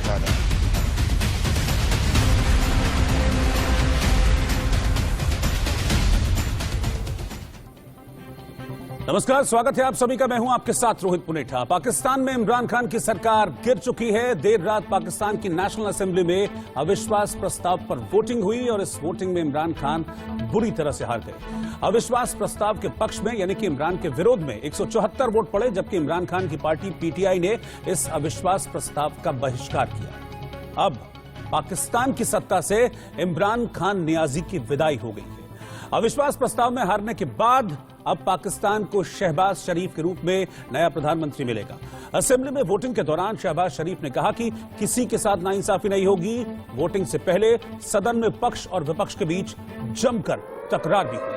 जता रहा है। नमस्कार, स्वागत है आप सभी का। मैं हूं आपके साथ रोहित पुनेठा। पाकिस्तान में इमरान खान की सरकार गिर चुकी है। देर रात पाकिस्तान की नेशनल असेंबली में अविश्वास प्रस्ताव पर वोटिंग हुई और इस वोटिंग में इमरान खान बुरी तरह से हार गए। अविश्वास प्रस्ताव के पक्ष में यानी कि इमरान के विरोध में 174 वोट पड़े, जबकि इमरान खान की पार्टी पीटीआई ने इस अविश्वास प्रस्ताव का बहिष्कार किया। अब पाकिस्तान की सत्ता से इमरान खान नियाजी की विदाई हो गई है। अविश्वास प्रस्ताव में हारने के बाद अब पाकिस्तान को शहबाज शरीफ के रूप में नया प्रधानमंत्री मिलेगा। असेंबली में वोटिंग के दौरान शहबाज शरीफ ने कहा कि किसी के साथ नाइंसाफी नहीं होगी। वोटिंग से पहले सदन में पक्ष और विपक्ष के बीच जमकर तकरार भी हुई।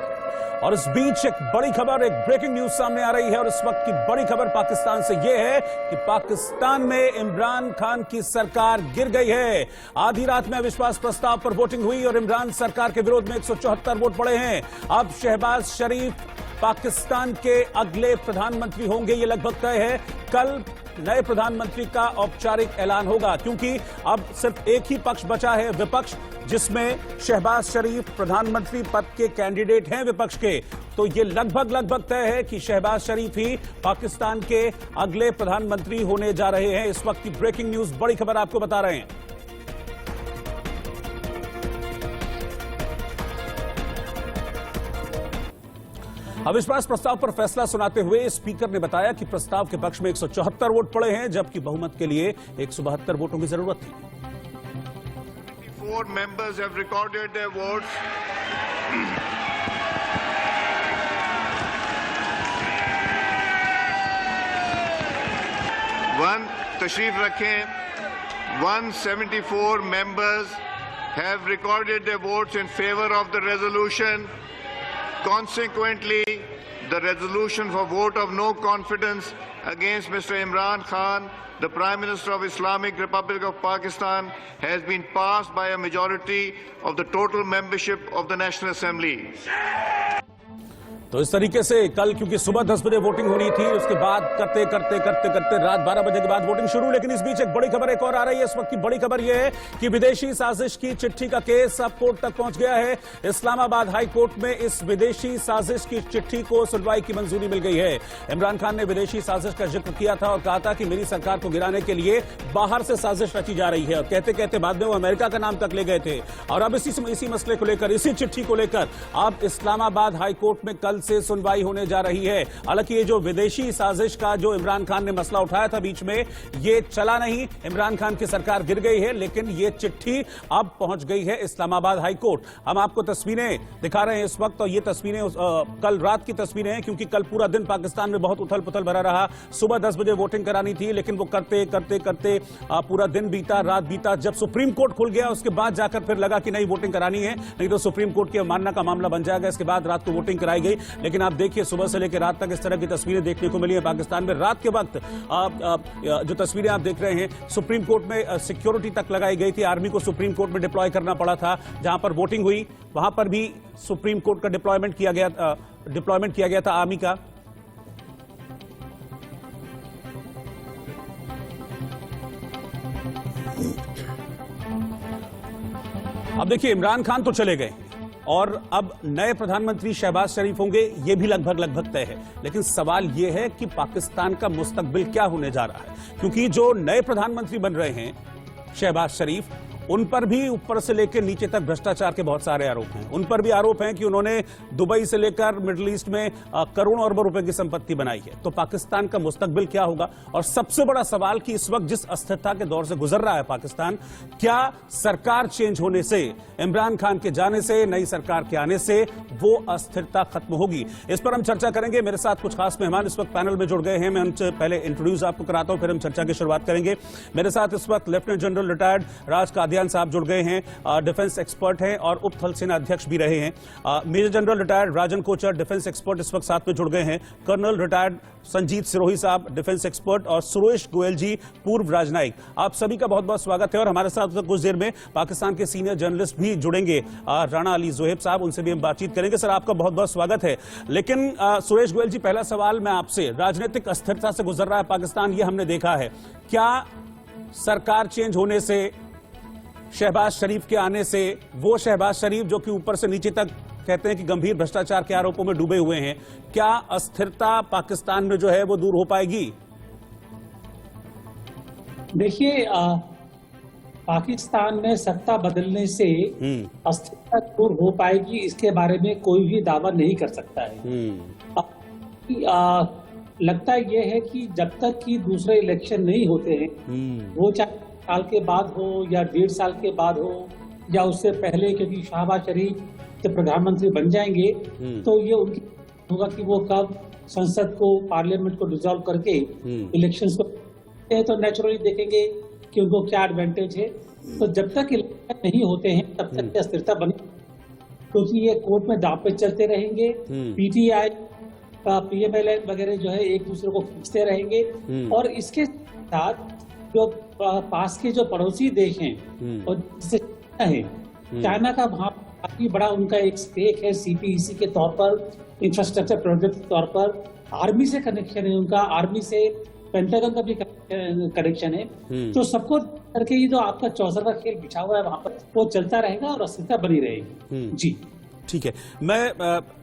और इस बीच एक बड़ी खबर, एक ब्रेकिंग न्यूज सामने आ रही है और इस वक्त की बड़ी खबर पाकिस्तान से यह है कि पाकिस्तान में इमरान खान की सरकार गिर गई है। आधी रात में अविश्वास प्रस्ताव पर वोटिंग हुई और इमरान सरकार के विरोध में 174 वोट पड़े हैं। अब शहबाज शरीफ पाकिस्तान के अगले प्रधानमंत्री होंगे, ये लगभग तय है। कल नए प्रधानमंत्री का औपचारिक ऐलान होगा, क्योंकि अब सिर्फ एक ही पक्ष बचा है, विपक्ष, जिसमें शहबाज शरीफ प्रधानमंत्री पद के कैंडिडेट हैं विपक्ष के। तो ये लगभग तय है कि शहबाज शरीफ ही पाकिस्तान के अगले प्रधानमंत्री होने जा रहे हैं। इस वक्त की ब्रेकिंग न्यूज, बड़ी खबर आपको बता रहे हैं। अविश्वास प्रस्ताव पर फैसला सुनाते हुए स्पीकर ने बताया कि प्रस्ताव के पक्ष में 174 वोट पड़े हैं, जबकि बहुमत के लिए 172 वोटों की जरूरत थी। 4 members have recorded their votes. तशरीफ रखें। 174 members have recorded their votes in favor of the resolution. Consequently, the resolution for vote of no confidence against Mr. Imran Khan, the Prime Minister of Islamic Republic of Pakistan, has been passed by a majority of the total membership of the National Assembly. तो इस तरीके से कल, क्योंकि सुबह 10 बजे voting होनी थी, उसके बाद करते रात 12 बजे के बाद वोटिंग शुरू। लेकिन इस बीच एक बड़ी खबर एक और आ रही है। इस वक्त की बड़ी खबर यह है कि विदेशी साजिश की चिट्ठी का केस अब कोर्ट तक पहुंच गया है। इस्लामाबाद हाई कोर्ट में इस विदेशी साजिश की चिट्ठी को सुनवाई की मंजूरी मिल गई है। इमरान खान ने विदेशी साजिश का जिक्र किया था और कहा था कि मेरी सरकार को गिराने के लिए बाहर से साजिश रची जा रही है, और कहते बाद में वो अमेरिका का नाम तक ले गए थे। और अब इसी मसले को लेकर, इसी चिट्ठी को लेकर अब इस्लामाबाद हाई कोर्ट में कल से सुनवाई होने जा रही है। हालांकि ये जो विदेशी साजिश का जो इमरान खान ने मसला उठाया था बीच में, ये चला नहीं। इमरान खान की सरकार गिर गई है, लेकिन ये चिट्ठी अब पहुंच गई है इस्लामाबाद हाई कोर्ट। हम आपको तस्वीरें दिखा रहे हैं इस वक्त, और ये तस्वीरें कल रात की तस्वीरें हैं, क्योंकि कल पूरा दिन पाकिस्तान में बहुत उथल पुथल भरा रहा। सुबह 10 बजे वोटिंग करानी थी, लेकिन वो करते पूरा दिन बीता, रात बीता। जब सुप्रीम कोर्ट खुल गया, उसके बाद जाकर फिर लगा कि नहीं, वोटिंग करानी है, नहीं तो सुप्रीम कोर्ट की अवमानना का मामला बन जाएगा। इसके बाद रात को वोटिंग कराई गई। लेकिन आप देखिए, सुबह से लेकर रात तक इस तरह की तस्वीरें देखने को मिली है पाकिस्तान में। रात के वक्त जो तस्वीरें आप देख रहे हैं, सुप्रीम कोर्ट में सिक्योरिटी तक लगाई गई थी। आर्मी को सुप्रीम कोर्ट में डिप्लॉय करना पड़ा था। जहां पर वोटिंग हुई वहां पर भी सुप्रीम कोर्ट का डिप्लॉयमेंट किया गया था आर्मी का। अब देखिए, इमरान खान तो चले गए और अब नए प्रधानमंत्री शहबाज शरीफ होंगे, ये भी लगभग तय है। लेकिन सवाल ये है कि पाकिस्तान का मुस्तकबिल क्या होने जा रहा है, क्योंकि जो नए प्रधानमंत्री बन रहे हैं शहबाज शरीफ, उन पर भी ऊपर से लेकर नीचे तक भ्रष्टाचार के बहुत सारे आरोप हैं। उन पर भी आरोप हैं कि उन्होंने दुबई से लेकर मिडिल ईस्ट में करोड़ों अरबों रुपए की संपत्ति बनाई है। तो पाकिस्तान का मुस्तकबिल क्या होगा? और सबसे बड़ा सवाल कि इस वक्त जिस अस्थिरता के दौर से गुजर रहा है पाकिस्तान, क्या सरकार चेंज होने से, इमरान खान के जाने से, नई सरकार के आने से वो अस्थिरता खत्म होगी? इस पर हम चर्चा करेंगे। मेरे साथ कुछ खास मेहमान इस वक्त पैनल में जुड़ गए हैं। मैं उनसे पहले इंट्रोड्यूस आपको कराता हूं, फिर हम चर्चा की शुरुआत करेंगे। मेरे साथ इस वक्त लेफ्टिनेंट जनरल रिटायर्ड राज कादियान साहब जुड़ गए हैं, डिफेंस एक्सपर्ट हैं और उप थल सेना अध्यक्ष भी रहे हैं। मेजर जनरल रिटायर्ड राजन कोचर, डिफेंस एक्सपर्ट, इस वक्त साथ में जुड़ गए हैं। कर्नल रिटायर्ड संजीत सिरोही साहब, डिफेंस एक्सपर्ट, और सुरेश गोयल जी, पूर्व राजनयिक। आप सभी का बहुत बहुत स्वागत है। और हमारे साथ कुछ देर में पाकिस्तान के सीनियर जर्नलिस्ट भी जुड़ेंगे, राणा अली जोहेब साहब, उनसे भी हम बातचीत करेंगे। सर, आपका बहुत बहुत स्वागत है। लेकिन सुरेश गोयल जी, पहला सवाल मैं आपसे, राजनीतिक अस्थिरता से गुजर रहा है पाकिस्तान, ये हमने देखा है। क्या सरकार चेंज होने से, शहबाज शरीफ के आने से, वो शहबाज शरीफ जो कि ऊपर से नीचे तक कहते हैं कि गंभीर भ्रष्टाचार के आरोपों में डूबे हुए हैं, क्या अस्थिरता पाकिस्तान में जो है वो दूर हो पाएगी? देखिए, पाकिस्तान में सत्ता बदलने से अस्थिरता दूर हो पाएगी, इसके बारे में कोई भी दावा नहीं कर सकता है। लगता यह है कि जब तक कि दूसरे इलेक्शन नहीं होते हैं, वो चाहे साल के बाद हो या 1.5 साल के बाद हो या उससे पहले, क्योंकि शहबाज शरीफ जब प्रधानमंत्री बन जाएंगे तो ये उनकी होगा कि वो कब संसद को, पार्लियामेंट को डिसॉल्व करके इलेक्शंस को, तो नेचुरली देखेंगे कि उनको क्या एडवांटेज है। तो जब तक इलेक्शन नहीं होते हैं तब तक अस्थिरता बनी, क्योंकि ये कोर्ट में दांव पे चलते रहेंगे। पीटीआई, पीएमएल वगैरह जो है एक दूसरे को खींचते रहेंगे। और इसके साथ जो पास के जो पड़ोसी देश हैं और जैसे चाइना है, चाइना का वहाँ काफी बड़ा उनका एक स्टेक है सीपीईसी के तौर पर, इंफ्रास्ट्रक्चर प्रोजेक्ट के तौर पर। आर्मी से कनेक्शन है उनका, आर्मी से पेंटागन का भी कनेक्शन है। तो सबको करके ये जो आपका 64वां खेल बिछा हुआ है वहां पर, वो चलता रहेगा और अस्थिरता बनी रहेगी। जी ठीक है, मैं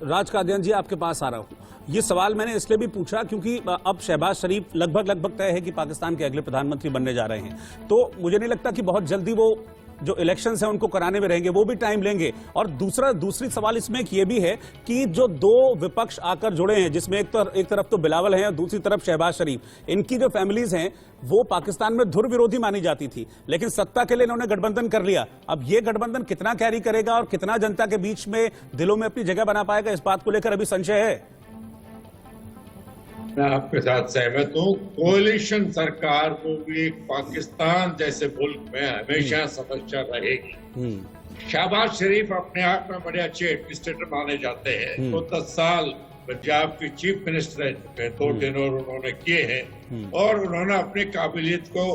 राज कादियान जी आपके पास आ रहा हूँ। ये सवाल मैंने इसलिए भी पूछा क्योंकि अब शहबाज शरीफ लगभग तय है कि पाकिस्तान के अगले प्रधानमंत्री बनने जा रहे हैं, तो मुझे नहीं लगता कि बहुत जल्दी वो जो इलेक्शंस हैं उनको कराने में रहेंगे, वो भी टाइम लेंगे। और दूसरी सवाल इसमें ये भी है कि जो दो विपक्ष आकर जुड़े हैं, जिसमें एक तरफ तो बिलावल है और दूसरी तरफ शहबाज शरीफ, इनकी जो फैमिलीज हैं वो पाकिस्तान में धुर विरोधी मानी जाती थी, लेकिन सत्ता के लिए इन्होंने गठबंधन कर लिया। अब ये गठबंधन कितना कैरी करेगा और कितना जनता के बीच में दिलों में अपनी जगह बना पाएगा, इस बात को लेकर अभी संशय है। मैं आपके साथ सहमत हूँ। कोalition सरकार को भी पाकिस्तान जैसे मुल्क में हमेशा समस्या रहेगी। शहबाज शरीफ अपने आप में बड़े अच्छे एडमिनिस्ट्रेटर माने जाते हैं। तो 10 साल पंजाब के चीफ मिनिस्टर रह चुके हैं, 2 टेन्योर उन्होंने किए हैं और उन्होंने अपनी काबिलियत को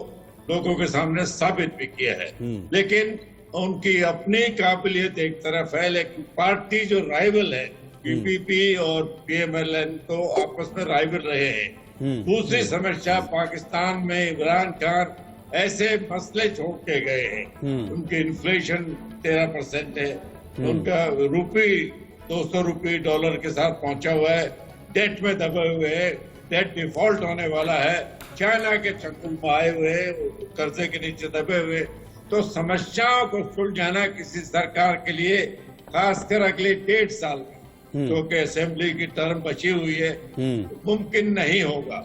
लोगों के सामने साबित भी किया है। लेकिन उनकी अपनी काबिलियत एक तरफ है, लेकिन पार्टी जो राइवल है पीपीपी और पीएमएलएन तो आपस में राइवल रहे हैं। दूसरी समस्या, पाकिस्तान में इमरान खान ऐसे मसले छोड़ के गए हैं। उनकी इन्फ्लेशन 13% है, उनका रुपी 200 रुपये डॉलर के साथ पहुंचा हुआ है, डेट में दबे हुए है, डेट डिफॉल्ट होने वाला है, चाइना के चंगुल में आए हुए, कर्जे के नीचे दबे हुए। तो समस्याओं को सुलझाना किसी सरकार के लिए, खासकर अगले 1.5 साल क्योंकि असेंबली की टर्म बची हुई है, मुमकिन नहीं होगा।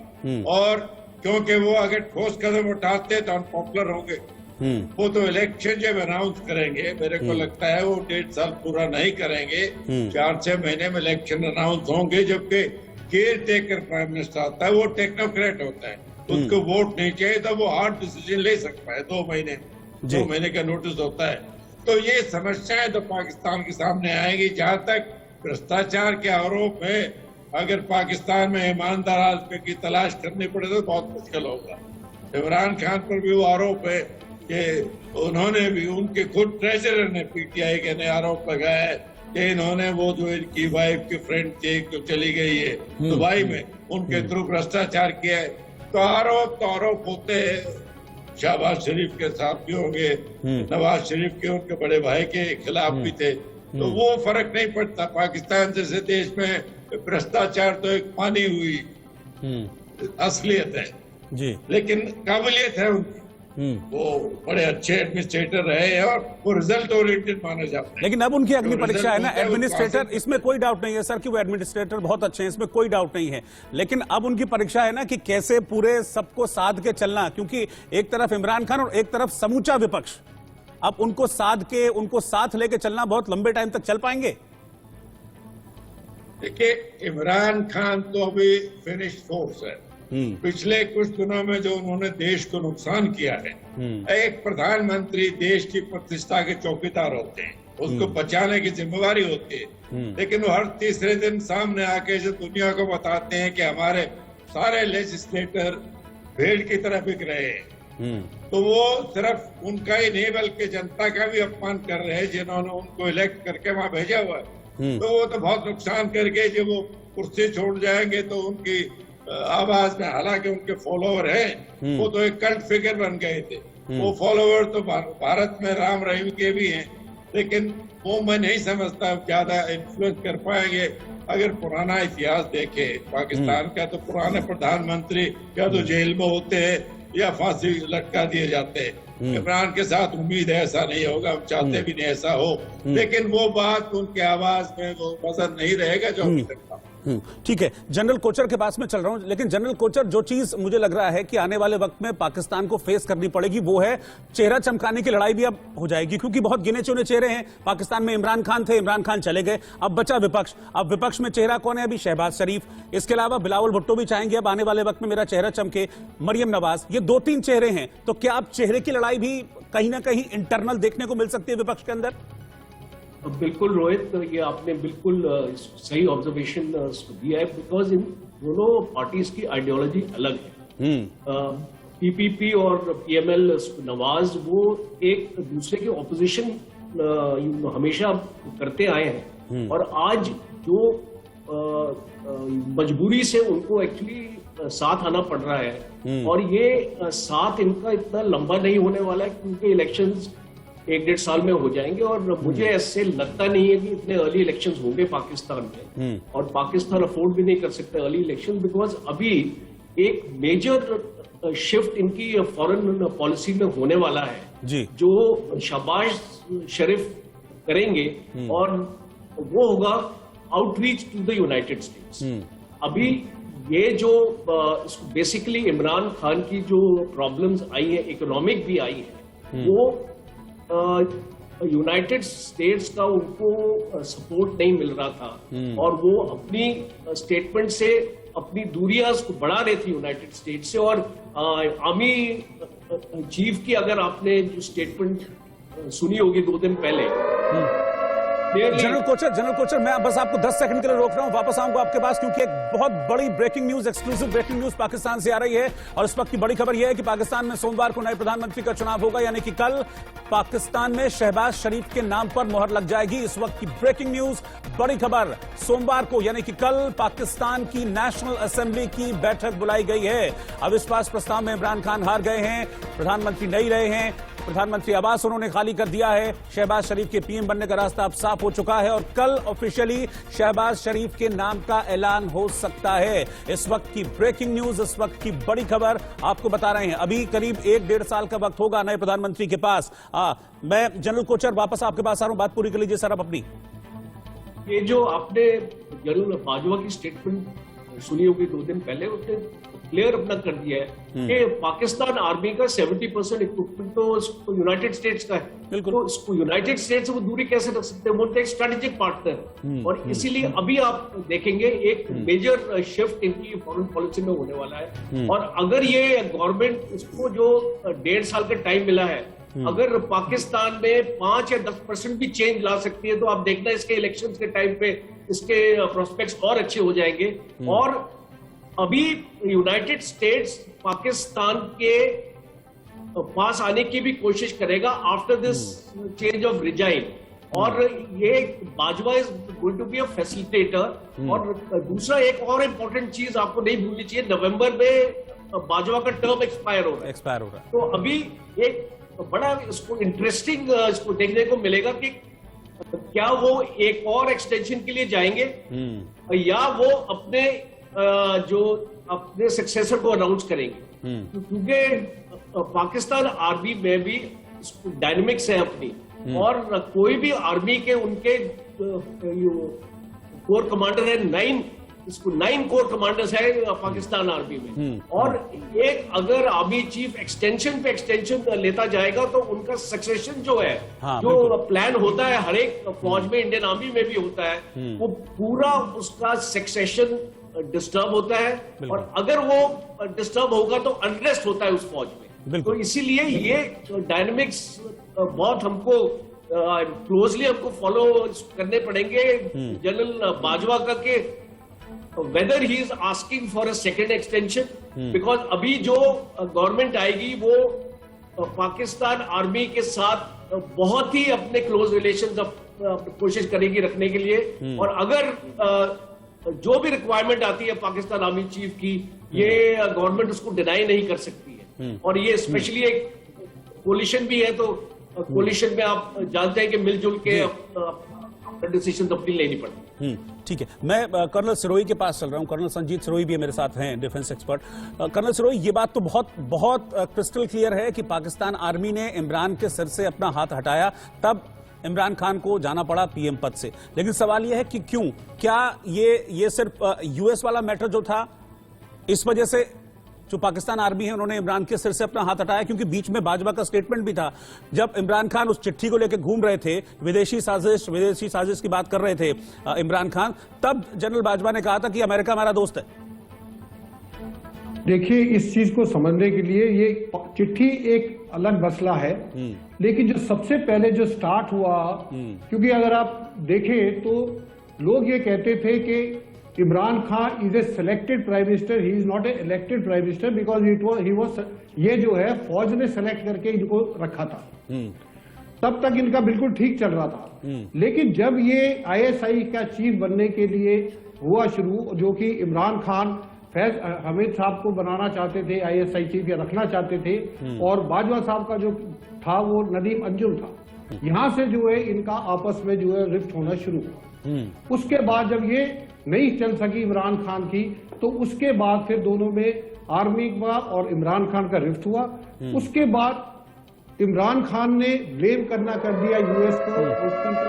और क्योंकि वो अगर ठोस कदम उठाते तो अनपॉपुलर होंगे। वो तो इलेक्शन जब अनाउंस करेंगे, मेरे को लगता है वो 1.5 साल पूरा नहीं करेंगे, 4-6 महीने में इलेक्शन अनाउंस होंगे। जबकि केयर टेकर प्राइम मिनिस्टर आता है, वो टेक्नोक्रेट होता है, उसको वोट नहीं चाहिए तो वो हार्ड डिसीजन ले सकता है। 2 महीने का नोटिस होता है। तो ये समस्याएं तो पाकिस्तान के सामने आएगी। जहां तक भ्रष्टाचार के आरोप है, अगर पाकिस्तान में ईमानदार आदमी की तलाश करनी पड़े तो बहुत मुश्किल होगा। इमरान खान पर भी वो आरोप है कि उन्होंने भी, उनके खुद ट्रेजरर ने पीटीआई के ने आरोप लगाया है कि इन्होंने वो जो इनकी वाइफ की फ्रेंड थी जो चली गई है दुबई में, उनके थ्रू भ्रष्टाचार किया है। तो आरोप होते हैं। शहबाज शरीफ के साथ भी होंगे, नवाज शरीफ के उनके बड़े भाई के खिलाफ भी थे। तो वो फर्क नहीं पड़ता। पाकिस्तान जैसे देश में भ्रष्टाचार तो एक मानी हुई असलियत है जी, लेकिन काबिलियत है उनकी। वो बड़े अच्छे एडमिनिस्ट्रेटर रहे और वो रिजल्ट ओरिएंटेड माने जाते हैं। लेकिन अब उनकी अगली परीक्षा है ना एडमिनिस्ट्रेटर, इसमें कोई डाउट नहीं है सर कि वो एडमिनिस्ट्रेटर बहुत अच्छे हैं, इसमें कोई डाउट नहीं है। लेकिन अब उनकी परीक्षा है ना कि कैसे पूरे सबको साध के चलना, क्योंकि एक तरफ इमरान खान और एक तरफ समूचा विपक्ष। अब उनको साध के, उनको साथ लेके चलना, बहुत लंबे टाइम तक चल पाएंगे? देखिए, इमरान खान तो अभी फिनिश्ड फोर्स है। पिछले कुछ दिनों में जो उन्होंने देश को नुकसान किया है, एक प्रधानमंत्री देश की प्रतिष्ठा के चौकीदार होते हैं, उसको बचाने की जिम्मेवारी होती है। लेकिन वो हर तीसरे दिन सामने आके जो दुनिया को बताते हैं कि हमारे सारे लेजिस्लेटर भेड़ की तरह बिक रहे हैं, तो वो सिर्फ उनका ही नहीं बल्कि जनता का भी अपमान कर रहे हैं जिन्होंने उनको इलेक्ट करके वहां भेजा हुआ है। तो वो तो बहुत नुकसान करके जब वो कुर्सी छोड़ जाएंगे तो उनकी आवाज में, हालांकि उनके फॉलोवर हैं, वो तो एक कल्ट फिगर बन गए थे। वो फॉलोवर तो भारत में राम रहीम के भी हैं, लेकिन वो मैं नहीं समझता ज्यादा इन्फ्लुएंस कर पाएंगे। अगर पुराना इतिहास देखे पाकिस्तान का, तो पुराने प्रधानमंत्री या तो जेल में होते हैं या फांसी लटका दिए जाते हैं। इमरान के साथ उम्मीद है ऐसा नहीं होगा, हम चाहते भी नहीं ऐसा हो, लेकिन वो बात उनके आवाज में वो वजन नहीं रहेगा जो अभी तक था। ठीक है, जनरल कोचर के पास में चल रहा हूं, लेकिन जनरल कोचर, जो चीज मुझे लग रहा है कि आने वाले वक्त में पाकिस्तान को फेस करनी पड़ेगी वो है चेहरा चमकाने की लड़ाई भी अब हो जाएगी, क्योंकि बहुत गिने चुने चेहरे हैं पाकिस्तान में। इमरान खान थे, इमरान खान चले गए, अब बचा विपक्ष। अब विपक्ष में चेहरा कौन है? अभी शहबाज शरीफ, इसके अलावा बिलावल भुट्टो भी चाहेंगे अब आने वाले वक्त में मेरा चेहरा चमके, मरियम नवाज, ये 2-3 चेहरे हैं। तो क्या अब चेहरे की लड़ाई भी कहीं ना कहीं इंटरनल देखने को मिल सकती है विपक्ष के अंदर? बिल्कुल रोहित, ये आपने बिल्कुल सही ऑब्जर्वेशन दिया है, बिकॉज इन दोनों पार्टीज की आइडियोलॉजी अलग है। पीपीपी और पीएमएल नवाज वो एक दूसरे के ऑपोजिशन हमेशा करते आए हैं, और आज जो मजबूरी से उनको एक्चुअली साथ आना पड़ रहा है, और ये साथ इनका इतना लंबा नहीं होने वाला है, क्योंकि इलेक्शंस 1-1.5 साल में हो जाएंगे, और मुझे ऐसे लगता नहीं है कि इतने अर्ली इलेक्शंस होंगे पाकिस्तान में, और पाकिस्तान अफोर्ड भी नहीं कर सकता अर्ली इलेक्शन, बिकॉज अभी एक मेजर शिफ्ट इनकी फॉरेन पॉलिसी में होने वाला है जी, जो शहबाज शरीफ करेंगे, और वो होगा outreach to the United States. अभी ये जो बेसिकली इमरान खान की जो प्रॉब्लम्स आई है, इकोनॉमिक भी आई है, वो यूनाइटेड स्टेट्स का उनको सपोर्ट नहीं मिल रहा था, और वो अपनी स्टेटमेंट से अपनी दूरियां को बढ़ा रही थी यूनाइटेड स्टेट्स से। और आर्मी चीफ की अगर आपने जो स्टेटमेंट सुनी होगी 2 दिन पहले, जनरल कोचर, मैं बस आपको 10 सेकंड के लिए रोक रहा हूं, वापस आऊंगा आपके पास, क्योंकि एक बहुत बड़ी breaking news, exclusive breaking news Pakistan से आ रही है। और इस वक्त की बड़ी खबर यह है कि पाकिस्तान में सोमवार को नए प्रधानमंत्री का चुनाव होगा, यानी कि कल पाकिस्तान में शहबाज शरीफ के नाम पर मोहर लग जाएगी। इस वक्त की ब्रेकिंग न्यूज, बड़ी खबर, सोमवार को यानी कि कल पाकिस्तान की नेशनल असेंबली की बैठक बुलाई गई है। अविश्वास प्रस्ताव में इमरान खान हार गए हैं, प्रधानमंत्री नहीं रहे हैं, प्रधानमंत्री आवास उन्होंने खाली कर दिया है, शहबाज शरीफ के पीएम बनने का रास्ता अब साफ हो चुका है, और कल ऑफिशियली शहबाज शरीफ के नाम का ऐलान हो सकता है। इस वक्त की ब्रेकिंग न्यूज, इस वक्त की बड़ी खबर आपको बता रहे हैं। अभी करीब 1-1.5 साल का वक्त होगा नए प्रधानमंत्री के पास। मैं जनरल कोचर वापस आपके पास आ रहा हूं, बात पूरी कर लीजिए सर आप अपनी। ये जो आपने जनरल बाजवा की स्टेटमेंट सुनी होगी 2 दिन पहले, उसने क्लियर अपना कर दिया है कि पाकिस्तान आर्मी का 70% इक्विपमेंट तो यूनाइटेड स्टेट्स का है, तो इसको यूनाइटेड स्टेट्स से वो दूरी कैसे रख सकते हैं? वो एक स्ट्रेटेजिक पार्टनर, और इसीलिए अभी आप देखेंगे एक मेजर शिफ्ट इनकी फॉरेन पॉलिसी में होने वाला है। और अगर ये गवर्नमेंट इसको जो 1.5 साल का टाइम मिला है, अगर पाकिस्तान में 5 या 10% भी चेंज ला सकती है, तो आप देखना इसके इलेक्शंस के टाइम पे इसके प्रोस्पेक्ट्स और अच्छे हो जाएंगे। और अभी यूनाइटेड स्टेट्स पाकिस्तान के पास आने की भी कोशिश करेगा after this change of resign, और ये Bajwa is going to be a facilitator. और दूसरा एक और इम्पोर्टेंट चीज आपको नहीं भूलनी चाहिए, नवंबर में बाजवा का टर्म एक्सपायर हो रहा है, तो अभी एक बड़ा इसको इंटरेस्टिंग इसको देखने को मिलेगा कि क्या वो एक और एक्सटेंशन के लिए जाएंगे, या वो अपने जो अपने सक्सेसर को अनाउंस करेंगे, क्योंकि पाकिस्तान आर्मी में भी डायनेमिक्स है अपनी, और कोई भी आर्मी के उनके कोर कमांडर है 9 कोर कमांडर्स है पाकिस्तान आर्मी में, और एक अगर आर्मी चीफ एक्सटेंशन पे एक्सटेंशन लेता जाएगा तो उनका सक्सेशन जो है, जो प्लान होता है हर एक फौज में, इंडियन आर्मी में भी होता है, वो पूरा उसका सक्सेशन डिस्टर्ब होता है, और अगर वो डिस्टर्ब होगा तो अनरेस्ट होता है उस फौज में। तो इसीलिए ये डायनेमिक्स बहुत हमको क्लोजली हमको फॉलो करने पड़ेंगे जनरल बाजवा का, के weather he is asking for a second extension, because अभी जो गवर्नमेंट आएगी वो पाकिस्तान आर्मी के साथ बहुत ही अपने क्लोज रिलेशंस कोशिश करेगी रखने के लिए, और अगर जो भी रिक्वायरमेंट आती है पाकिस्तान आर्मी चीफ की, ये गवर्नमेंट उसको डिनाई नहीं कर सकती है। और ये स्पेशली एक कोलिशन भी है, तो कोलिशन में आप जानते हैं कि मिलजुल के डिसीजन अपनी लेनी पड़ती। ठीक है, मैं कर्नल सिरोही के पास चल रहा हूं। कर्नल संजीत सिरोही भी मेरे साथ हैं, डिफेंस एक्सपर्ट। कर्नल सिरोही, ये बात तो बहुत क्रिस्टल क्लियर है कि पाकिस्तान आर्मी ने इमरान के सिर से अपना हाथ हटाया, तब इमरान खान को जाना पड़ा पीएम पद से। लेकिन सवाल यह है कि क्यों? क्या ये सिर्फ यूएस वाला मैटर जो था, इस वजह से जो पाकिस्तान आर्मी है उन्होंने इमरान के सिर से अपना हाथ हटाया? क्योंकि बीच में बाजवा का स्टेटमेंट भी था, जब इमरान खान उस चिट्ठी को लेकर घूम रहे थे, विदेशी साजिश की बात कर रहे थे इमरान खान, तब जनरल बाजवा ने कहा था कि अमेरिका हमारा दोस्त है। देखिए, इस चीज को समझने के लिए ये चिट्ठी एक अलग मसला है, लेकिन जो सबसे पहले जो स्टार्ट हुआ, क्योंकि अगर आप देखें तो लोग ये कहते थे कि Imran Khan is a selected prime minister, he is not a elected prime minister because he was, ये जो है फौज ने सेलेक्ट करके इनको रखा था। तब तक इनका बिल्कुल ठीक चल रहा था। लेकिन जब ये आईएसआई का चीफ बनने के लिए हुआ शुरू, जो कि इमरान खान फैज हमीद साहब को बनाना चाहते थे आईएसआई चीफ, या रखना चाहते थे, और बाजवा साहब का जो था वो नदीम अंजुम था, यहां से जो है इनका आपस में जो है रिफ्ट होना शुरू हुआ। उसके बाद जब ये नहीं चल सकी इमरान खान की, तो उसके बाद फिर दोनों में आर्मी का और इमरान खान का रिफ्ट हुआ। उसके बाद इमरान खान ने ब्लेम करना कर दिया यूएस को।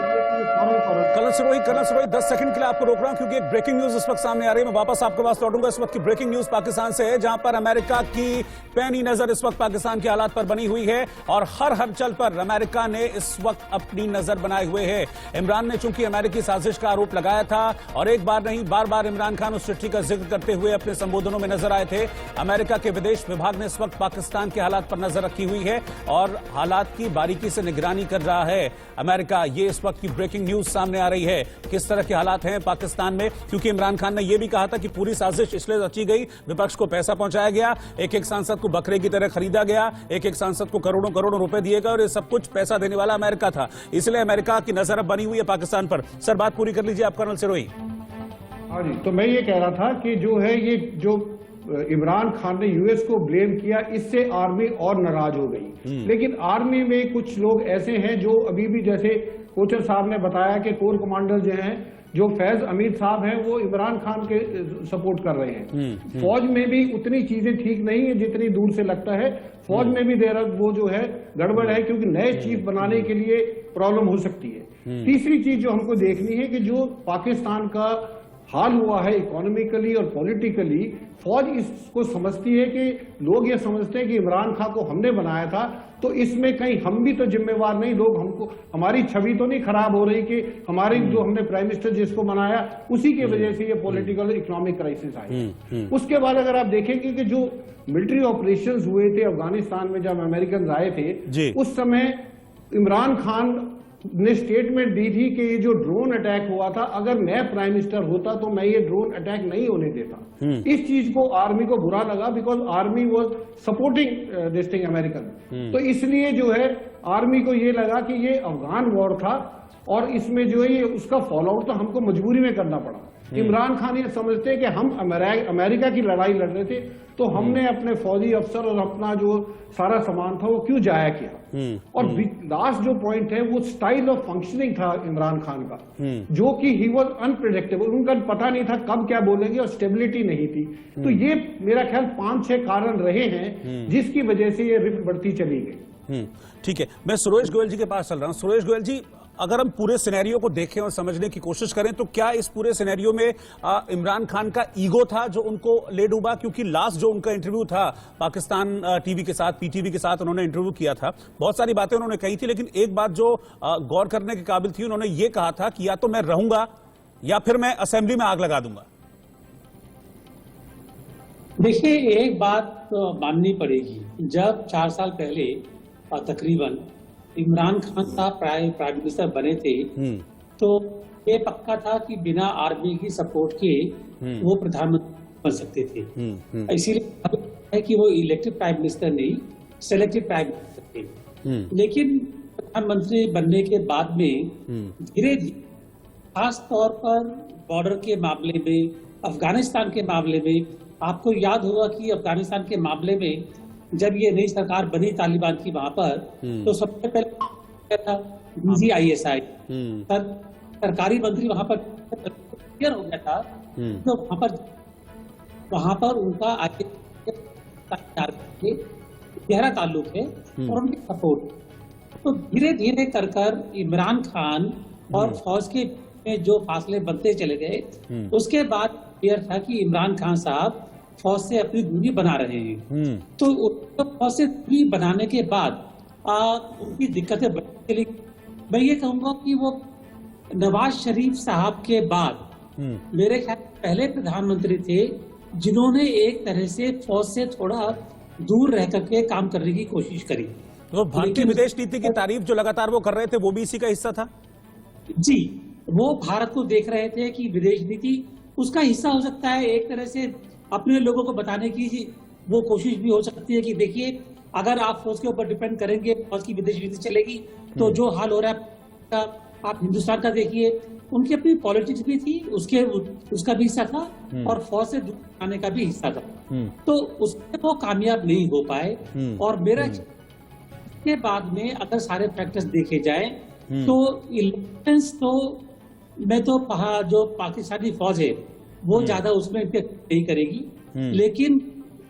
कर्नल सिरोही 10 सेकंड के लिए आपको रोक रहा हूं, क्योंकि एक ब्रेकिंग न्यूज इस वक्त सामने आ रही है। मैं वापस आपके पास लौटूंगा। इस वक्त की ब्रेकिंग न्यूज पाकिस्तान से है, जहां पर अमेरिका की पैनी नजर इस वक्त पाकिस्तान के हालात पर बनी हुई है, और हर हलचल पर अमेरिका ने इस वक्त अपनी नजर बनाए हुए है। इमरान ने चूंकि अमेरिकी साजिश का आरोप लगाया था, और एक बार नहीं बार बार इमरान खान उस चिट्ठी का जिक्र करते हुए अपने संबोधनों में नजर आए थे। अमेरिका के विदेश विभाग ने इस वक्त पाकिस्तान के हालात पर नजर रखी हुई है और हालात की बारीकी से निगरानी कर रहा है अमेरिका। ये इस वक्त की ब्रेकिंग न्यूज सामने आ रही है, किस तरह के हालात हैं पाकिस्तान में, क्योंकि इमरान खान ने यह भी कहा था कि पूरी साजिश इसलिए रची गई, विपक्ष को पैसा पहुंचाया गया, एक एक सांसद को बकरे की तरह खरीदा गया, एक एक सांसद को करोड़ों करोड़ों रुपए दिए गए, और ये सब कुछ पैसा देने वाला अमेरिका था। इसलिए अमेरिका की नजर अब बनी हुई है पाकिस्तान पर। सर, बात पूरी कर लीजिए आप कर्नल सिरोही। हाँ जी, तो मैं ये कह रहा था कि जो है ये जो इमरान खान ने यूएस को ब्लेम किया, इससे आर्मी और नाराज हो गई। लेकिन आर्मी में कुछ लोग ऐसे हैं जो अभी भी, जैसे कोचर साहब ने बताया कि कोर कमांडर जो हैं, जो फैज हमीद साहब हैं, वो इमरान खान के सपोर्ट कर रहे हैं। फौज में भी उतनी चीजें ठीक नहीं है जितनी दूर से लगता है। फौज में भी वो जो है गड़बड़ है, क्योंकि नए चीफ बनाने के लिए प्रॉब्लम हो सकती है। तीसरी चीज जो हमको देखनी है कि जो पाकिस्तान का हाल हुआ है इकोनॉमिकली और पॉलिटिकली, फौज इसको समझती है कि लोग ये समझते हैं कि इमरान खान को हमने बनाया था, तो इसमें कहीं हम भी तो जिम्मेवार नहीं, लोग हमको, हमारी छवि तो नहीं खराब हो रही कि हमारी जो हमने प्राइम मिनिस्टर जिसको बनाया उसी की वजह से ये पॉलिटिकल इकोनॉमिक क्राइसिस आई। उसके बाद अगर आप देखेंगे कि जो मिलिट्री ऑपरेशंस हुए थे अफगानिस्तान में, जब अमेरिकन आए थे, उस समय इमरान खान ने स्टेटमेंट दी थी कि ये जो ड्रोन अटैक हुआ था, अगर मैं प्राइम मिनिस्टर होता तो मैं ये ड्रोन अटैक नहीं होने देता। इस चीज को आर्मी को बुरा लगा, because army was supporting this thing American. तो इसलिए जो है आर्मी को ये लगा कि ये अफगान वॉर था, और इसमें जो है ये उसका फॉलोआउट तो हमको मजबूरी में करना पड़ा। इमरान खान ये समझते हैं कि हम अमेरिका की लड़ाई लड़ रहे थे, तो हमने अपने फौजी अफसर और अपना जो सारा सामान था वो क्यों जाया किया। और लास्ट जो पॉइंट है वो स्टाइल ऑफ फंक्शनिंग था इमरान खान का, जो कि ही वाज अनप्रेडिक्टेबल। उनका पता नहीं था कब क्या बोलेंगे, और स्टेबिलिटी नहीं थी। तो ये मेरा ख्याल 5-6 कारण रहे हैं जिसकी वजह से ये रिफ्ट बढ़ती चली गई। ठीक है, मैं सुरेश गोयल जी के पास चल रहा हूं। सुरेश गोयल जी, अगर हम पूरे सिनेरियो को देखें और समझने की कोशिश करें, तो क्या इस पूरे सिनेरियो में इमरान खान का ईगो था जो उनको ले डूबा? क्योंकि लास्ट जो उनका इंटरव्यू था पाकिस्तान टीवी के साथ, पीटीवी के साथ उन्होंने इंटरव्यू किया था, बहुत सारी बातें उन्होंने कही थी, लेकिन एक बात जो गौर करने के काबिल थी, उन्होंने ये कहा था कि या तो मैं रहूंगा या फिर मैं असेंबली में आग लगा दूंगा। देखिए, एक बात तो माननी पड़ेगी, जब 4 साल पहले तकरीबन इमरान खान साहब प्राइम मिनिस्टर बने थे, तो ये पक्का था कि बिना आर्मी की सपोर्ट के वो प्रधानमंत्री बन सकते थे। इसीलिए है कि वो इलेक्टेड प्राइम मिनिस्टर नहीं, सेलेक्टेड प्राइम मिनिस्टर थे। लेकिन प्रधानमंत्री बनने के बाद में धीरे धीरे खास तौर पर बॉर्डर के मामले में, अफगानिस्तान के मामले में, आपको याद होगा कि अफगानिस्तान के मामले में जब ये नई सरकार बनी तालिबान की वहां पर, तो सबसे पहले था DGISI, सरकारी मंत्री वहां पर क्लियर हो गया था, तो वहां पर उनका गहरा ताल्लुक है और उनकी सपोर्ट। तो धीरे धीरे कर इमरान खान और फौज के में जो फासले बनते चले गए, उसके बाद क्लियर था कि इमरान खान साहब फौज से अपनी दूरी बना रहे हैं। तो फौज से दूरी बनाने के बाद उनकी दिक्कतें बढ़ने के लिए मैं ये कहूंगा कि वो नवाज शरीफ साहब के बाद मेरे ख्याल पहले प्रधानमंत्री थे जिन्होंने एक तरह से फौज से थोड़ा दूर रह करके काम करने की कोशिश करी। तो भारतीय विदेश नीति की तारीफ जो लगातार वो कर रहे थे, वो भी इसी का हिस्सा था। जी, वो भारत को देख रहे थे कि विदेश नीति उसका हिस्सा हो सकता है। एक तरह से अपने लोगों को बताने की वो कोशिश भी हो सकती है कि देखिए, अगर आप फौज के ऊपर डिपेंड करेंगे, फौज की विदेश नीति चलेगी, तो जो हाल हो रहा है आप हिंदुस्तान का देखिए। उनकी अपनी पॉलिटिक्स भी थी, उसका भी हिस्सा था, और फौज से दूर आने का भी हिस्सा था। तो उसमें वो कामयाब नहीं हो पाए। और मेरा के बाद में अगर सारे फैक्टर्स देखे जाए तो इलेक्शंस तो मैं तो जो पाकिस्तानी फौज है वो ज्यादा उसमें इम्पैक्ट नहीं करेगी, लेकिन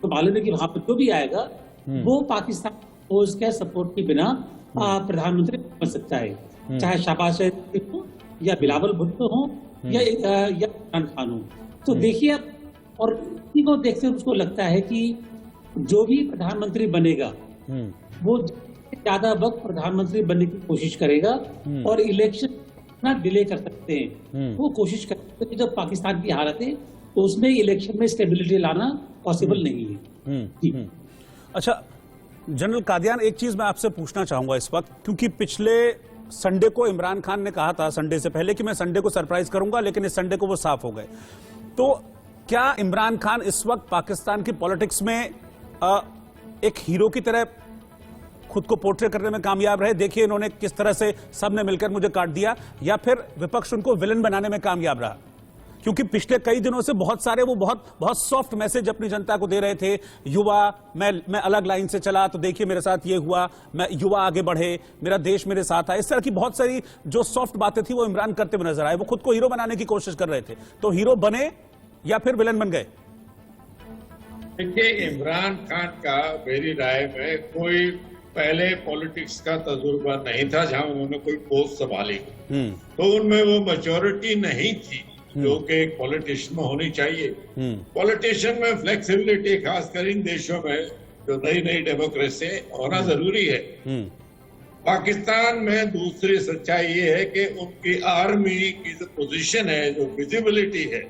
तो मालूम है कि वहां पर जो भी आएगा वो पाकिस्तान फौज के सपोर्ट के बिना प्रधानमंत्री बन सकता है, चाहे शहबाज शरीफ हो या बिलावल भुट्टो हो या इमरान खान हो। तो देखिए, और इसी को देखते हुए उसको लगता है कि जो भी प्रधानमंत्री बनेगा वो ज्यादा वक्त प्रधानमंत्री बनने की कोशिश करेगा, और इलेक्शन इतना डिले कर सकते हैं वो कोशिश करते हैं। जब पाकिस्तान की हालत है तो उसमें इलेक्शन में स्टेबिलिटी लाना पॉसिबल नहीं है। अच्छा जनरल कादियान, एक चीज मैं आपसे पूछना चाहूंगा इस वक्त, क्योंकि पिछले संडे को इमरान खान ने कहा था, संडे से पहले, कि मैं संडे को सरप्राइज करूंगा, लेकिन इस संडे को वो साफ हो गए। तो क्या इमरान खान इस वक्त पाकिस्तान की पॉलिटिक्स में एक हीरो की तरह खुद को पोर्ट्रे करने में कामयाब रहे? देखिए इन्होंने किस तरह से सबने मिलकर मुझे काट दिया, या फिर विपक्ष उनको विलन बनाने में कामयाब रहा? क्योंकि पिछले कई दिनों से बहुत सारे वो बहुत सॉफ्ट मैसेज अपनी जनता को दे रहे थे। युवा, मैं अलग लाइन से चला तो देखिए मेरे साथ ये हुआ, मैं युवा आगे बढ़े, मेरा देश मेरे साथ आए, इस तरह की बहुत सारी जो सॉफ्ट बातें थी वो इमरान करते हुए नजर आए। वो खुद को हीरो बनाने की कोशिश कर रहे थे। तो हीरो बने या फिर विलन बन गए? देखिए, इमरान खान का मेरी राय में कोई पहले पॉलिटिक्स का तजुर्बा नहीं था जहां उन्होंने कोई पोस्ट संभाली, तो उनमें वो मैच्योरिटी नहीं थी जो कि एक पॉलिटिशियन में होनी चाहिए। पॉलिटिशियन में फ्लेक्सिबिलिटी, खासकर इन देशों में जो नई नई डेमोक्रेसी होना जरूरी है। पाकिस्तान में दूसरी सच्चाई ये है कि उनकी आर्मी की जो पोजीशन है, जो विजिबिलिटी है,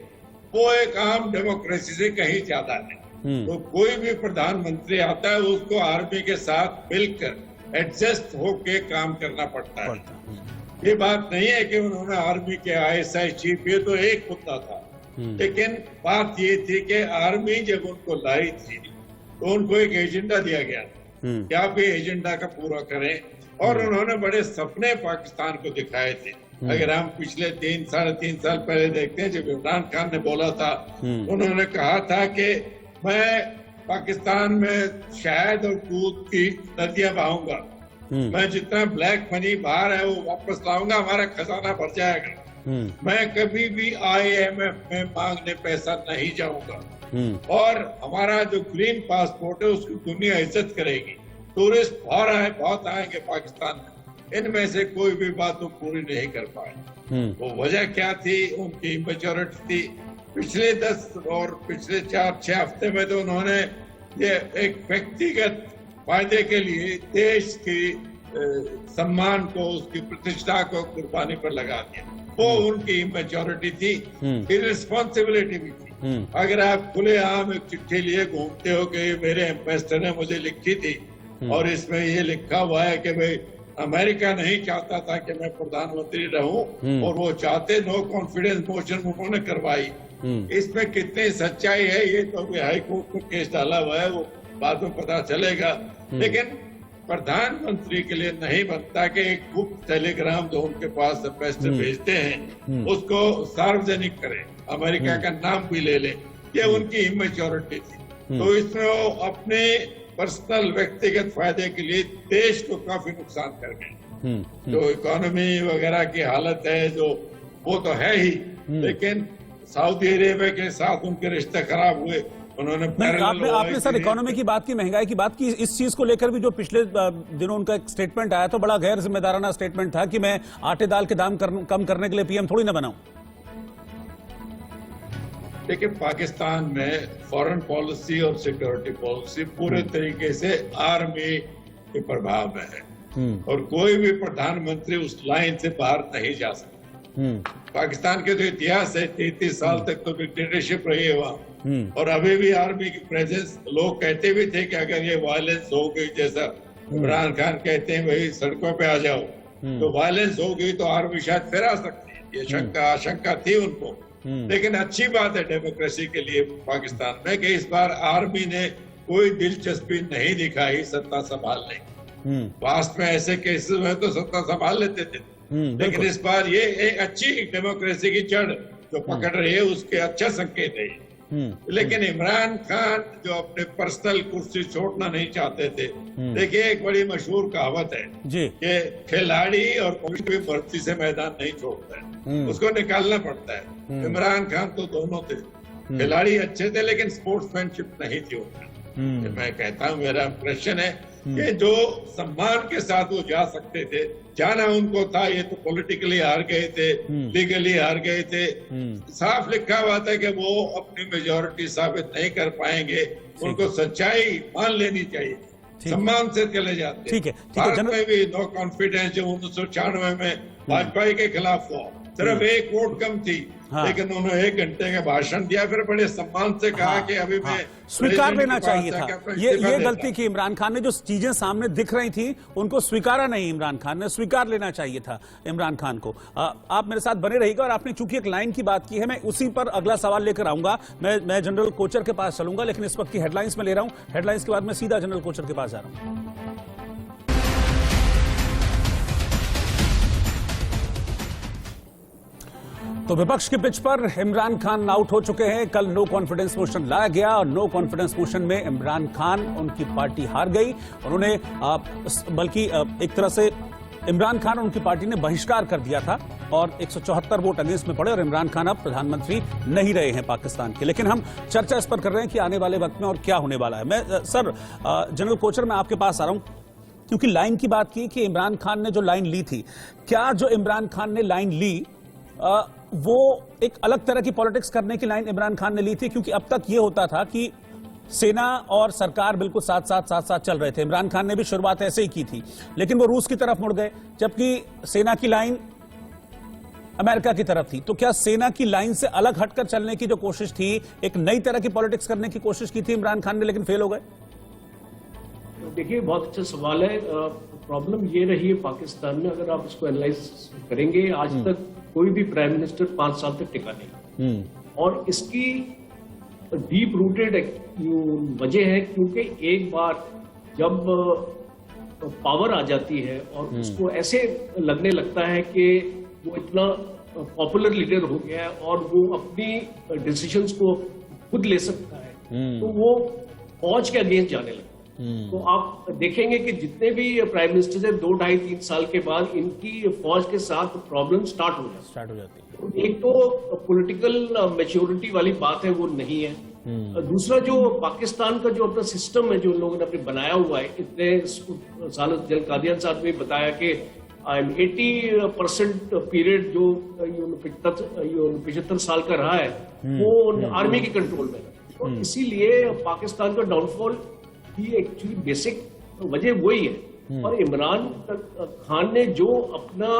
वो एक आम डेमोक्रेसी से कहीं ज्यादा है। तो कोई भी प्रधानमंत्री आता है उसको आर्मी के साथ मिलकर एडजस्ट होके काम करना पड़ता है। ये बात नहीं है कि उन्होंने आर्मी के ISI चीफ, ये तो एक मुद्दा था, लेकिन बात ये थी कि आर्मी जब उनको लाई थी तो उनको एक एजेंडा दिया गया कि आप ये एजेंडा का पूरा करें, और उन्होंने बड़े सपने पाकिस्तान को दिखाए थे। अगर हम पिछले 3-3.5 साल पहले देखते हैं, जब इमरान खान ने बोला था, उन्होंने कहा था कि मैं पाकिस्तान में शहद और दूध की नदियां बहाऊंगा, मैं जितना ब्लैक मनी बाहर है वो वापस लाऊंगा, हमारा खजाना भर जाएगा, मैं कभी भी IMF में मांगने पैसा नहीं जाऊंगा, और हमारा जो ग्रीन पासपोर्ट है उसकी दुनिया इज्जत करेगी। टूरिस्ट बहुत आएंगे पाकिस्तान में, इनमें से कोई भी बात वो पूरी नहीं कर पाए। वो वजह क्या थी? उनकी मेजॉरिटी थी। पिछले 10 और पिछले 4-6 हफ्ते में तो उन्होंने ये एक व्यक्तिगत फायदे के लिए देश की सम्मान को, उसकी प्रतिष्ठा को कुर्बानी पर लगा दिया। वो उनकी मेजॉरिटी थी। इररिस्पॉन्सिबिलिटी भी थी। अगर आप खुलेआम एक चिट्ठी लिए घूमते हो कि मेरे एम्बेसडर ने मुझे लिखी थी और इसमें ये लिखा हुआ है कि भाई अमेरिका नहीं चाहता था कि मैं प्रधानमंत्री रहूं और वो चाहते, नो कॉन्फिडेंस मोशन उन्होंने करवाई, इसमें कितनी सच्चाई है ये तो हाई कोर्ट में केस डाला हुआ है, वो बाद में पता चलेगा। लेकिन प्रधानमंत्री के लिए नहीं बनता कि एक गुप्त टेलीग्राम जो उनके पास एम्बेसडर भेजते हैं उसको सार्वजनिक करें, अमेरिका का नाम भी ले लें। ये उनकी इमेच्योरिटी थी। तो इसमें वो अपने पर्सनल व्यक्तिगत फायदे के लिए देश को काफी नुकसान कर गए। जो इकोनॉमी वगैरह की हालत है जो वो तो है ही, लेकिन सऊदी अरेबिया के साथ उनके रिश्ते खराब हुए। उन्होंने आपने सर इकोनॉमी की बात की, महंगाई की बात की, इस चीज को लेकर भी जो पिछले दिनों उनका एक स्टेटमेंट आया तो बड़ा गैर जिम्मेदाराना स्टेटमेंट था कि मैं आटे दाल के दाम कम करने के लिए पीएम थोड़ी ना बनाऊं। देखिए, पाकिस्तान में फॉरेन पॉलिसी और सिक्योरिटी पॉलिसी पूरे तरीके से आर्मी के प्रभाव में है और कोई भी प्रधानमंत्री उस लाइन से बाहर नहीं जा सकता। पाकिस्तान के जो इतिहास है 33 साल तक तो डिक्टेटरशिप रही है वहाँ, और अभी भी आर्मी की प्रेजेंस। लोग कहते भी थे कि अगर ये वायलेंस हो गई, जैसा इमरान खान कहते हैं भाई सड़कों पे आ जाओ, तो वायलेंस हो गई तो आर्मी शायद फिर आ सकती है। ये आशंका थी उनको। लेकिन अच्छी बात है डेमोक्रेसी के लिए पाकिस्तान में कि इस बार आर्मी ने कोई दिलचस्पी नहीं दिखाई सत्ता संभालने। पास्ट में ऐसे केसेस में तो सत्ता संभाल लेते थे, लेकिन इस बार ये एक अच्छी डेमोक्रेसी की जड़ जो पकड़ रही है उसके अच्छा संकेत है। लेकिन इमरान खान जो अपने पर्सनल कुर्सी छोड़ना नहीं चाहते थे, देखिए एक बड़ी मशहूर कहावत है कि खिलाड़ी और कोच भी भर्ती से मैदान नहीं छोड़ता है, उसको निकालना पड़ता है। इमरान खान तो दोनों थे, खिलाड़ी अच्छे थे लेकिन स्पोर्ट्समैनशिप नहीं थी उनमें। मैं कहता हूँ, मेरा इंप्रेशन है कि जो सम्मान के साथ वो जा सकते थे, जाना उनको था। ये तो पॉलिटिकली हार गए थे, लीगली हार गए थे। साफ लिखा हुआ था कि वो अपनी मेजॉरिटी साबित नहीं कर पाएंगे। उनको सच्चाई मान लेनी चाहिए, सम्मान से चले जाते। ठीक है, भारत में भी नो कॉन्फिडेंस जो 1996 में वाजपेयी के खिलाफ हुआ, सिर्फ एक वोट कम थी, लेकिन उन्होंने 1 घंटे का भाषण दिया, फिर बड़े सम्मान से कहा कि अभी मैं स्वीकार लेना चाहिए था। ये गलती की इमरान खान ने, जो चीजें सामने दिख रही थी उनको स्वीकारा नहीं। इमरान खान ने स्वीकार लेना चाहिए था इमरान खान को। आप मेरे साथ बने रहिएगा, और आपने चूंकि एक लाइन की बात की है, मैं उसी पर अगला सवाल लेकर आऊंगा। मैं जनरल कोचर के पास चलूंगा, लेकिन इस वक्त की हेडलाइंस में ले रहा हूं। हेडलाइंस के बाद मैं सीधा जनरल कोचर के पास जा रहा हूं। तो विपक्ष की पिच पर इमरान खान आउट हो चुके हैं। कल नो कॉन्फिडेंस मोशन लाया गया और नो कॉन्फिडेंस मोशन में इमरान खान, उनकी पार्टी हार गई। उन्होंने बल्कि एक तरह से इमरान खान और उनकी पार्टी ने बहिष्कार कर दिया था और 174 वोट अगेंस्ट में पड़े और इमरान खान अब प्रधानमंत्री नहीं रहे हैं पाकिस्तान के। लेकिन हम चर्चा इस पर कर रहे हैं कि आने वाले वक्त में और क्या होने वाला है। मैं सर जनरल कोचर मैं आपके पास आ रहा हूं, क्योंकि लाइन की बात की कि इमरान खान ने जो लाइन ली थी, क्या जो इमरान खान ने लाइन ली वो एक अलग तरह की पॉलिटिक्स करने की लाइन इमरान खान ने ली थी? क्योंकि अब तक ये होता था कि सेना और सरकार बिल्कुल साथ साथ चल रहे थे। इमरान खान ने भी शुरुआत ऐसे ही की थी, लेकिन वो रूस की तरफ मुड़ गए, जबकि सेना की लाइन अमेरिका की तरफ थी। तो क्या सेना की लाइन से अलग हटकर चलने की जो कोशिश थी, एक नई तरह की पॉलिटिक्स करने की कोशिश की थी इमरान खान ने, लेकिन फेल हो गए? देखिए, बहुत अच्छा सवाल है। प्रॉब्लम ये रही है पाकिस्तान में, अगर आप इसको एनालाइज करेंगे, आज तक कोई भी प्राइम मिनिस्टर 5 साल तक टिका नहीं। और इसकी डीप रूटेड वजह है क्योंकि एक बार जब पावर आ जाती है और उसको ऐसे लगने लगता है कि वो इतना पॉपुलर लीडर हो गया है और वो अपनी डिसीजंस को खुद ले सकता है, तो वो फौज के अगेंस्ट जाने लगता है। तो आप देखेंगे कि जितने भी प्राइम मिनिस्टर हैं 2, 2.5, 3 साल के बाद इनकी फौज के साथ प्रॉब्लम स्टार्ट हो जाती है। एक तो पॉलिटिकल मैच्योरिटी वाली बात है, वो नहीं है। दूसरा, जो पाकिस्तान का जो अपना सिस्टम है, जो लोगों ने अपने बनाया हुआ है, इतने साल जल कादियान साहब ने बताया कि 80% पीरियड जो 75 साल का रहा है वो आर्मी के कंट्रोल में है। तो इसीलिए पाकिस्तान का डाउनफॉल की एक्चुअली बेसिक वजह वही है। और इमरान खान ने जो अपना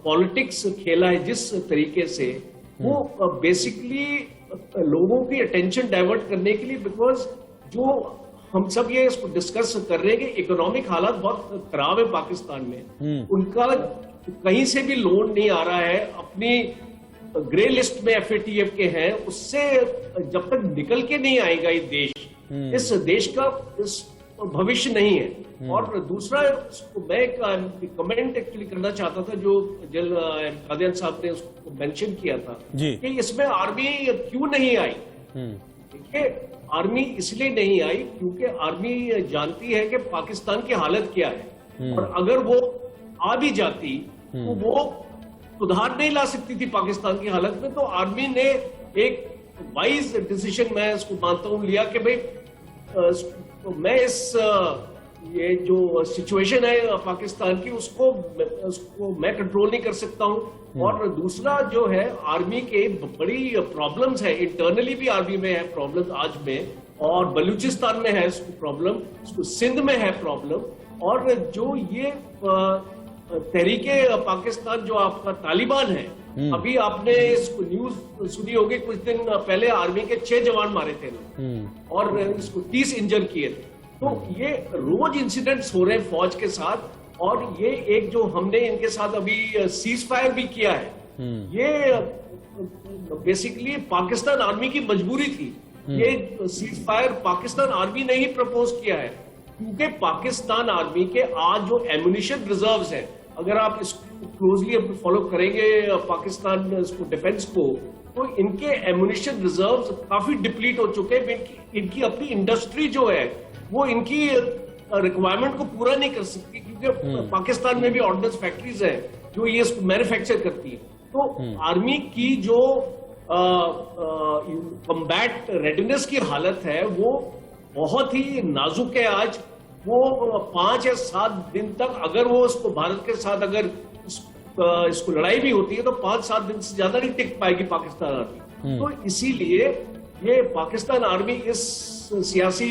पॉलिटिक्स खेला है जिस तरीके से, वो बेसिकली लोगों की अटेंशन डाइवर्ट करने के लिए, बिकॉज जो हम सब ये डिस्कस कर रहे हैं कि इकोनॉमिक हालात बहुत खराब है पाकिस्तान में, उनका कहीं से भी लोन नहीं आ रहा है, अपनी ग्रे लिस्ट में FATF के हैं, उससे जब तक निकल के नहीं आएगा ये देश, इस देश का इस भविष्य नहीं है। और दूसरा मैं एक कमेंट एक्चुअली करना चाहता था जो जल कादियान साहब ने उसको मेंशन किया था कि इसमें आर्मी क्यों नहीं आई। देखिए, आर्मी इसलिए नहीं आई क्योंकि आर्मी जानती है कि पाकिस्तान की हालत क्या है, और अगर वो आ भी जाती तो वो सुधार नहीं ला सकती थी पाकिस्तान की हालत में। तो आर्मी ने एक वाइज डिसीजन, मैं इसको मानता हूं, लिया कि भाई तो मैं इस ये जो सिचुएशन है पाकिस्तान की उसको मैं कंट्रोल नहीं कर सकता हूं। और दूसरा जो है, आर्मी के बड़ी प्रॉब्लम्स है, इंटरनली भी आर्मी में है प्रॉब्लम आज में, और बलूचिस्तान में है प्रॉब्लम, सिंध में है प्रॉब्लम। और जो ये तहरीके पाकिस्तान जो आपका तालिबान है, अभी आपने इसको न्यूज सुनी होगी, कुछ दिन पहले आर्मी के 6 जवान मारे थे और इसको 30 इंजर किए थे। तो ये रोज इंसिडेंट्स हो रहे हैं फौज के साथ, और ये एक जो हमने इनके साथ अभी सीज फायर भी किया है, ये बेसिकली पाकिस्तान आर्मी की मजबूरी थी। ये सीज फायर पाकिस्तान आर्मी ने ही प्रपोज किया है, क्योंकि पाकिस्तान आर्मी के आज जो एम्युनिशन रिजर्व्स है, अगर आप इसको क्लोजली फॉलो करेंगे पाकिस्तान इसको डिफेंस को, तो इनके एम्युनिशन रिजर्व्स काफी डिप्लीट हो चुके हैं। इनकी अपनी इंडस्ट्री जो है वो इनकी रिक्वायरमेंट को पूरा नहीं कर सकती, क्योंकि पाकिस्तान में भी ऑर्डिनेंस फैक्ट्रीज है जो ये इसको मैन्युफैक्चर करती है। तो आर्मी की जो कॉम्बैट रेडीनेस की हालत है वो बहुत ही नाजुक है आज। वो 5 या 7 दिन तक अगर वो इसको भारत के साथ अगर इसको लड़ाई भी होती है तो 5-7 दिन से ज्यादा नहीं टिक पाएगी पाकिस्तान आर्मी। तो इसीलिए ये पाकिस्तान आर्मी इस सियासी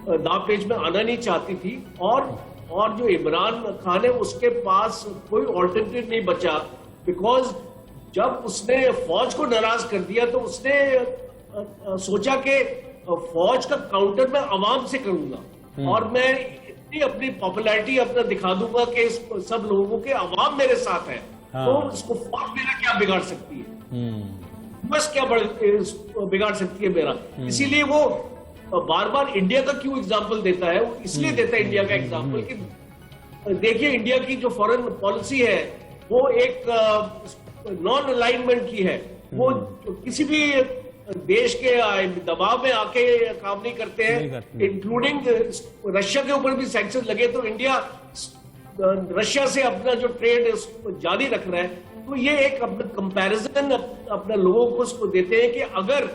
दावपेच में आना नहीं चाहती थी, और जो इमरान खान है उसके पास कोई ऑल्टरनेटिव नहीं बचा, बिकॉज जब उसने फौज को नाराज कर दिया तो उसने सोचा कि फौज का काउंटर मैं अवाम से करूंगा, और मैं इतनी अपनी पॉपुलैरिटी अपना दिखा दूंगा कि सब लोगों के अवाम मेरे साथ है। तो इसको फौज मेरा क्या बिगाड़ सकती है, बस क्या बिगाड़ सकती है मेरा। इसीलिए वो बार बार इंडिया का क्यों एग्जाम्पल देता है, वो इसलिए देता है इंडिया का एग्जाम्पल कि देखिए इंडिया की जो फॉरेन पॉलिसी है वो एक नॉन अलाइनमेंट की है। वो किसी भी देश के दबाव में आके काम नहीं करते हैं, इंक्लूडिंग रशिया के ऊपर भी सैंक्शन लगे तो इंडिया रशिया से अपना जो ट्रेड जारी रख रहा है। तो ये एक अपना कंपैरिजन अपने लोगों को उसको देते हैं कि अगर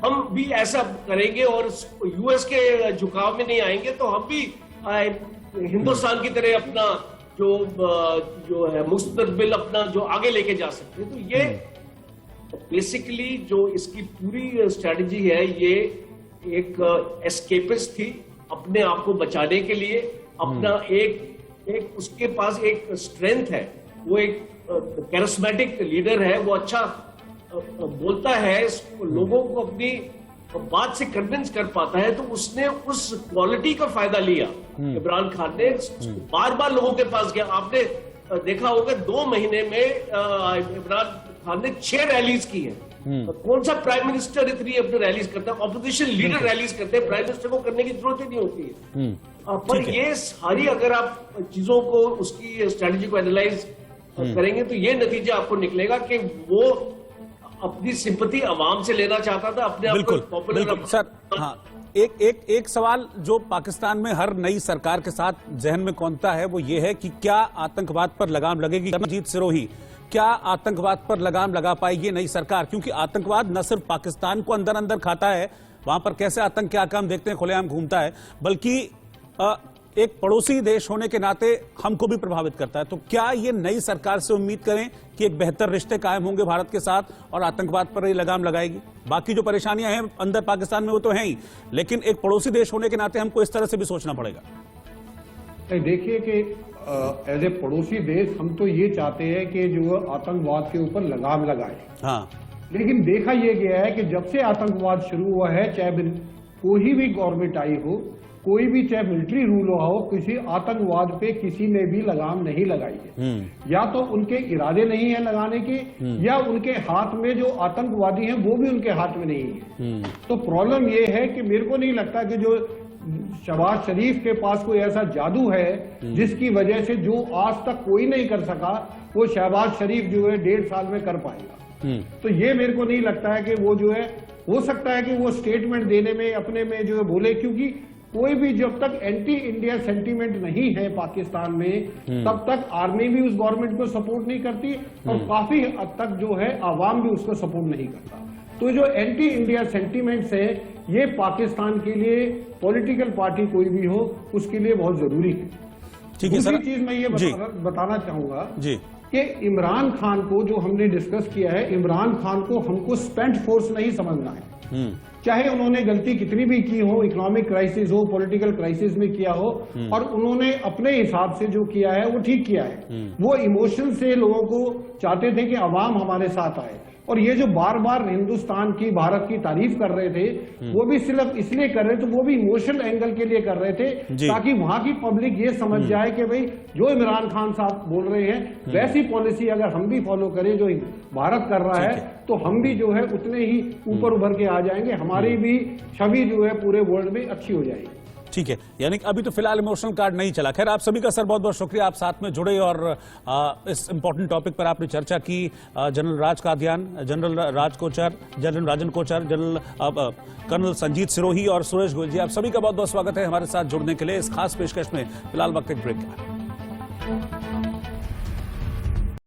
हम भी ऐसा करेंगे और यूएस के झुकाव में नहीं आएंगे तो हम भी हिंदुस्तान की तरह अपना जो है मुस्तकबिल अपना जो आगे लेके जा सकते हैं। तो ये बेसिकली जो इसकी पूरी स्ट्रेटजी है, ये एक एस्केपिस्ट थी अपने आप को बचाने के लिए। अपना एक उसके पास एक स्ट्रेंथ है, वो एक कैरिस्मेटिक लीडर है, वो अच्छा बोलता है, लोगों को अपनी बात से कन्विंस कर पाता है। तो उसने उस क्वालिटी का फायदा लिया इमरान खान ने, बार बार लोगों के पास गया। आपने देखा होगा 2 महीने में इमरान खान ने 6 रैलीज की है। कौन सा प्राइम मिनिस्टर इतनी अपनी रैलीज करता है, ऑपोजिशन लीडर रैलीज करते हैं, प्राइम मिनिस्टर को करने की जरूरत ही नहीं होती है। पर ये सारी अगर आप चीजों को उसकी स्ट्रेटेजी को एनालाइज करेंगे तो ये नतीजा आपको निकलेगा कि वो अपनी सिंपैथी आवाम से लेना चाहता था, अपने आप को पॉपुलर। सर हाँ, एक सवाल जो पाकिस्तान में हर नई सरकार के साथ जहन में कौंधता है वो ये है कि क्या आतंकवाद पर लगाम लगेगी। अजीत सिरोही, क्या आतंकवाद पर लगाम लगा पाएगी नई सरकार? क्योंकि आतंकवाद न सिर्फ पाकिस्तान को अंदर अंदर खाता है, वहां पर कैसे आतंक के आकाम देखते हैं खुलेआम घूमता है, बल्कि एक पड़ोसी देश होने के नाते हमको भी प्रभावित करता है। तो क्या ये नई सरकार से उम्मीद करें कि एक बेहतर रिश्ते कायम होंगे भारत के साथ और आतंकवाद पर ये लगाम लगाएगी? बाकी जो परेशानियां हैं अंदर पाकिस्तान में वो तो हैं ही, लेकिन एक पड़ोसी देश होने के नाते हमको इस तरह से भी सोचना पड़ेगा। देखिए कि एज ए पड़ोसी देश हम तो ये चाहते हैं कि जो आतंकवाद के ऊपर लगाम लगाए। हाँ, लेकिन देखा यह गया है कि जब से आतंकवाद शुरू हुआ है, चाहे कोई भी गवर्नमेंट आई हो, कोई भी चाहे मिलिट्री रूल हो, किसी आतंकवाद पे किसी ने भी लगाम नहीं लगाई है। या तो उनके इरादे नहीं है लगाने के, या उनके हाथ में जो आतंकवादी हैं वो भी उनके हाथ में नहीं है। तो प्रॉब्लम ये है कि मेरे को नहीं लगता कि जो शहबाज शरीफ के पास कोई ऐसा जादू है जिसकी वजह से जो आज तक कोई नहीं कर सका वो शहबाज शरीफ जो है 1.5 साल में कर पाएगा। तो ये मेरे को नहीं लगता है कि वो जो है, हो सकता है कि वो स्टेटमेंट देने में अपने में जो है बोले, क्योंकि कोई भी जब तक एंटी इंडिया सेंटीमेंट नहीं है पाकिस्तान में तब तक आर्मी भी उस गवर्नमेंट को सपोर्ट नहीं करती और काफी हद तक जो है आवाम भी उसको सपोर्ट नहीं करता। तो जो एंटी इंडिया सेंटीमेंट्स है ये पाकिस्तान के लिए पॉलिटिकल पार्टी कोई भी हो उसके लिए बहुत जरूरी है। ठीक है सर। दूसरी चीज मैं ये बताना चाहूंगा जी कि इमरान खान को जो हमने डिस्कस किया है, इमरान खान को हमको स्पेंट फोर्स नहीं समझना है। चाहे उन्होंने गलती कितनी भी की हो, इकोनॉमिक क्राइसिस हो, पॉलिटिकल क्राइसिस में किया हो, और उन्होंने अपने हिसाब से जो किया है वो ठीक किया है। वो इमोशन से लोगों को चाहते थे कि अवाम हमारे साथ आए, और ये जो बार बार हिंदुस्तान की, भारत की तारीफ कर रहे थे वो भी सिर्फ इसलिए कर रहे थे, वो भी इमोशनल एंगल के लिए कर रहे थे ताकि वहां की पब्लिक ये समझ जाए कि भाई जो इमरान खान साहब बोल रहे हैं वैसी पॉलिसी अगर हम भी फॉलो करें जो भारत कर रहा है तो हम भी जो है उतने ही ऊपर उभर के आ जाएंगे, हमारी भी छवि जो है पूरे वर्ल्ड में अच्छी हो जाएगी। ठीक है, यानी कि अभी तो फिलहाल इमोशनल कार्ड नहीं चला। खैर, आप सभी का सर बहुत बहुत शुक्रिया, आप साथ में जुड़े और इस इंपॉर्टेंट टॉपिक पर आपने चर्चा की। जनरल राज कादियान, जनरल राज कोचर, जनरल राजन कोचर, जनरल कर्नल संजीत सिरोही और सुरेश गोयल जी, आप सभी का बहुत बहुत स्वागत है हमारे साथ जुड़ने के लिए इस खास पेशकश में। फिलहाल वक्त एक ब्रेक का।